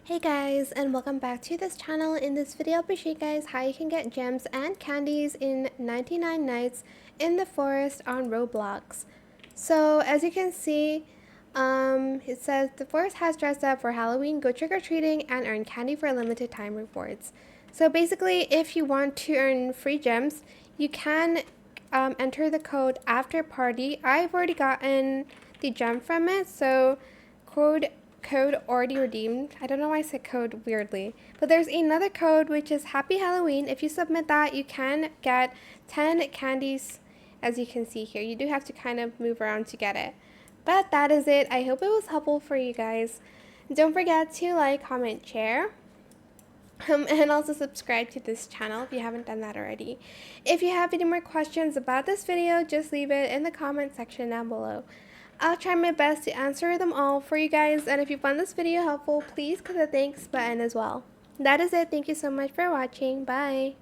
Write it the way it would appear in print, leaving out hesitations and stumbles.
Hey guys, and welcome back to this channel. In this video, I'll be showing you guys how you can get gems and candies in 99 nights in the forest on Roblox. So as you can see, it says the forest has dressed up for Halloween. Go trick-or-treating and earn candy for limited time rewards. So basically, if you want to earn free gems, you can enter the code after party. I've already gotten the gem from it, so code already redeemed. I don't know why I said code weirdly, but there's another code which is Happy Halloween. If you submit that, you can get 10 candies. As you can see here, you do have to kind of move around to get it, but that is it. I hope it was helpful for you guys. Don't forget to like, comment, share, and also subscribe to this channel if you haven't done that already. If you have any more questions about this video, just leave it in the comment section down below. I'll try my best to answer them all for you guys, and if you found this video helpful, please click the thanks button as well. That is it. Thank you so much for watching. Bye.